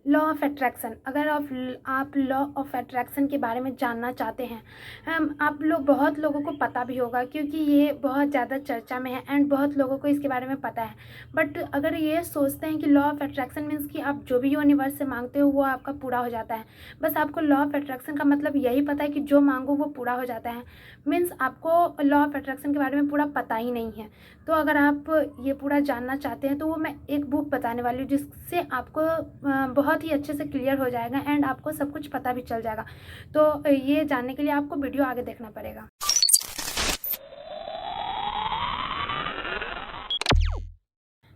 Law of attraction. अगर आप law of attraction के बारे में जानना चाहते हैं, आप लोग बहुत लोगों को पता भी होगा क्योंकि ये बहुत ज़्यादा चर्चा में है एंड बहुत लोगों को इसके बारे में पता है। बट अगर ये सोचते हैं कि लॉ ऑफ अट्रैक्शन मीन्स कि आप जो भी यूनिवर्स से मांगते हो वो आपका पूरा हो जाता है, बस आपको लॉ ऑफ अट्रैक्शन का मतलब यही पता है कि जो मांगो वो पूरा हो जाता है, मीन्स आपको लॉ ऑफ अट्रैक्शन के बारे में पूरा पता ही नहीं है। तो अगर आप ये पूरा जानना चाहते हैं तो वो मैं एक बुक बताने वाली हूँ जिससे आपको बहुत ही अच्छे से क्लियर हो जाएगा एंड आपको सब कुछ पता भी चल जाएगा। तो ये जानने के लिए आपको वीडियो आगे देखना पड़ेगा।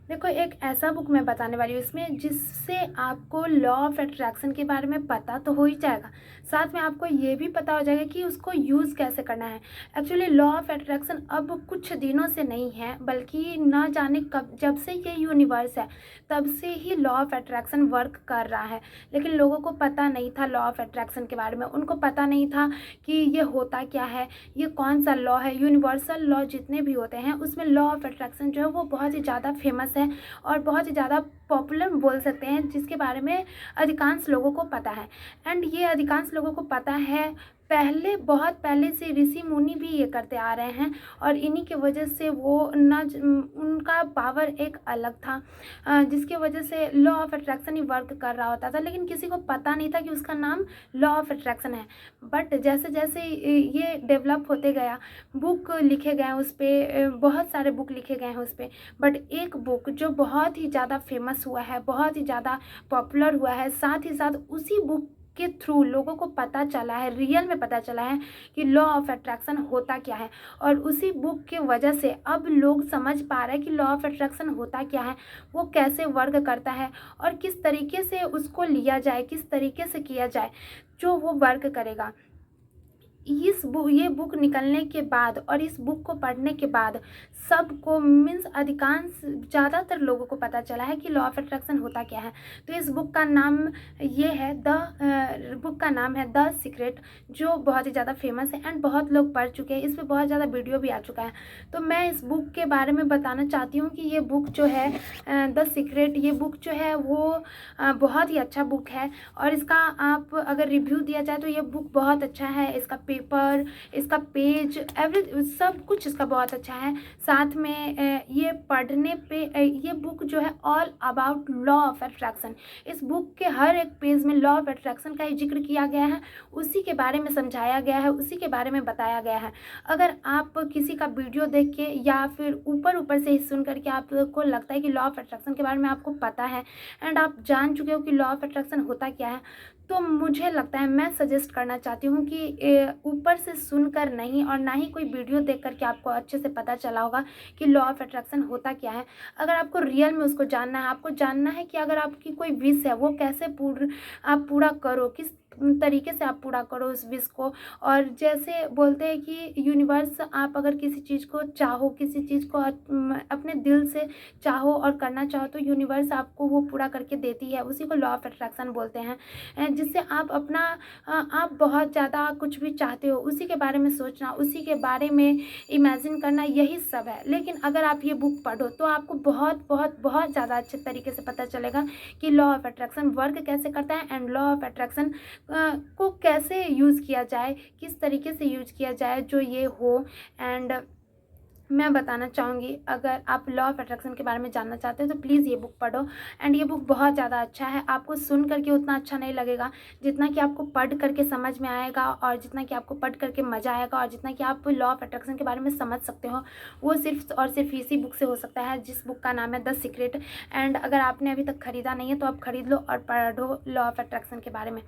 देखो, एक ऐसा बुक मैं बताने वाली हूँ इसमें जिससे आपको लॉ ऑफ अट्रैक्शन के बारे में पता तो हो ही जाएगा, साथ में आपको ये भी पता हो जाएगा कि उसको यूज़ कैसे करना है। एक्चुअली लॉ ऑफ अट्रैक्शन अब कुछ दिनों से नहीं है, बल्कि ना जाने कब जब से ये यूनिवर्स है तब से ही लॉ ऑफ अट्रैक्शन वर्क कर रहा है। लेकिन लोगों को पता नहीं था लॉ ऑफ अट्रैक्शन के बारे में, उनको पता नहीं था कि ये होता क्या है, ये कौन सा लॉ है। यूनिवर्सल लॉ जितने भी होते हैं उसमें लॉ ऑफ अट्रैक्शन जो है वो बहुत ही ज़्यादा फेमस है और बहुत ही ज़्यादा पॉपुलर बोल सकते हैं, जिसके बारे में अधिकांश लोगों को पता है। एंड ये अधिकांश लोगों को पता है, पहले बहुत पहले से ऋषि मुनि भी ये करते आ रहे हैं और इन्हीं के वजह से वो उनका पावर एक अलग था, जिसके वजह से law of attraction he work कर रहा होता था। लेकिन किसी को पता नहीं था कि उसका नाम लॉ ऑफ अट्रैक्शन है। बट जैसे जैसे ये डेवलप होते गया, बुक लिखे गए हैं उस पर, बहुत सारे बुक लिखे गए हैं उस पर, बट एक बुक जो बहुत ही ज़्यादा फेमस हुआ है, बहुत ही ज़्यादा पॉपुलर हुआ है, साथ ही साथ उसी बुक के थ्रू लोगों को पता चला है, रियल में पता चला है कि लॉ ऑफ अट्रैक्शन होता क्या है। और उसी बुक की वजह से अब लोग समझ पा रहे हैं कि लॉ ऑफ अट्रैक्शन होता क्या है, वो कैसे वर्क करता है और किस तरीके से उसको लिया जाए, किस तरीके से किया जाए जो वो वर्क करेगा। ये बुक निकलने के बाद और इस बुक को पढ़ने के बाद सबको मीन्स अधिकांश ज़्यादातर लोगों को पता चला है कि लॉ ऑफ अट्रैक्शन होता क्या है। तो इस बुक का नाम ये है द सीक्रेट, जो बहुत ही ज़्यादा फेमस है एंड बहुत लोग पढ़ चुके हैं, इस पर बहुत ज़्यादा वीडियो भी आ चुका है। तो मैं इस बुक के बारे में बताना चाहती हूँ कि ये बुक जो है द सीक्रेट, ये बुक जो है वो बहुत ही अच्छा बुक है। और इसका आप अगर रिव्यू दिया जाए तो ये बुक बहुत अच्छा है, इसका पेपर, इसका पेज, एवरी सब कुछ इसका बहुत अच्छा है। साथ में ये पढ़ने पे ये बुक जो है all about law of attraction, इस बुक के हर एक पेज में लॉ ऑफ अट्रैक्शन का ही जिक्र किया गया है, उसी के बारे में समझाया गया है, उसी के बारे में बताया गया है। अगर आप किसी का वीडियो देख के या फिर ऊपर ऊपर से ही सुन करके आपको लगता है कि लॉ ऑफ अट्रैक्शन के बारे में आपको पता है एंड आप जान चुके हो कि लॉ ऑफ अट्रैक्शन होता क्या है, तो मुझे लगता है, मैं सजेस्ट करना चाहती हूँ कि ऊपर से सुनकर नहीं और ना ही कोई वीडियो देख करके आपको अच्छे से पता चला होगा कि लॉ ऑफ अट्रैक्शन होता क्या है। अगर आपको रियल में उसको जानना है, आपको जानना है कि अगर आपकी कोई विश है वो कैसे आप पूरा करो, किस तरीके से आप पूरा करो उस विश को। और जैसे बोलते हैं कि यूनिवर्स, आप अगर किसी चीज़ को चाहो, किसी चीज़ को अपने दिल से चाहो और करना चाहो तो यूनिवर्स आपको वो पूरा करके देती है, उसी को लॉ ऑफ अट्रैक्शन बोलते हैं। जिससे आप अपना आप बहुत ज़्यादा कुछ भी चाहते हो उसी के बारे में सोचना, उसी के बारे में इमेजिन करना, यही सब है। लेकिन अगर आप ये बुक पढ़ो तो आपको बहुत बहुत बहुत ज़्यादा अच्छे तरीके से पता चलेगा कि लॉ ऑफ अट्रैक्शन वर्क कैसे करता है एंड लॉ ऑफ अट्रैक्शन को कैसे यूज़ किया जाए, किस तरीके से यूज किया जाए जो ये हो। एंड मैं बताना चाहूँगी, अगर आप लॉ ऑफ अट्रैक्शन के बारे में जानना चाहते हो तो प्लीज़ ये बुक पढ़ो। एंड ये बुक बहुत ज़्यादा अच्छा है, आपको सुन करके उतना अच्छा नहीं लगेगा जितना कि आपको पढ़ करके समझ में आएगा, और जितना कि आपको पढ़ करके मज़ा आएगा, और जितना कि आप लॉ ऑफ अट्रैक्शन के बारे में समझ सकते हो, वो सिर्फ और सिर्फ इसी बुक से हो सकता है, जिस बुक का नाम है द सीक्रेट। एंड अगर आपने अभी तक ख़रीदा नहीं है तो आप ख़रीद लो और पढ़ो लॉ ऑफ अट्रैक्शन के बारे में।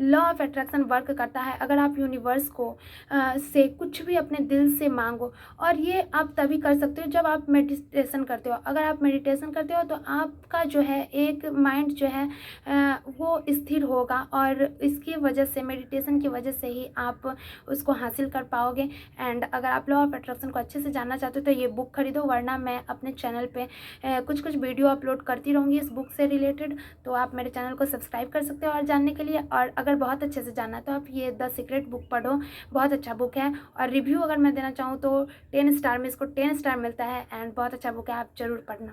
लॉ ऑफ अट्रैक्शन वर्क करता है अगर आप यूनिवर्स को से कुछ भी अपने दिल से मांगो, और ये आप तभी कर सकते हो जब आप मेडिटेशन करते हो। अगर आप मेडिटेशन करते हो तो आपका जो है एक माइंड जो है वो स्थिर होगा, और इसकी वजह से, मेडिटेशन की वजह से ही आप उसको हासिल कर पाओगे। एंड अगर आप लॉ ऑफ अट्रैक्शन को अच्छे से जानना चाहते हो तो ये बुक खरीदो, वरना मैं अपने चैनल पे कुछ कुछ वीडियो अपलोड करती रहूँगी इस बुक से रिलेटेड, तो आप मेरे चैनल को सब्सक्राइब कर सकते हो और जानने के लिए। और अगर बहुत अच्छे से जानना है तो आप ये द सीक्रेट बुक पढ़ो, बहुत अच्छा बुक है। और रिव्यू अगर मैं देना चाहूँ तो 10 स्टार में इसको 10 स्टार मिलता है एंड बहुत अच्छा बुक है, आप ज़रूर पढ़ना।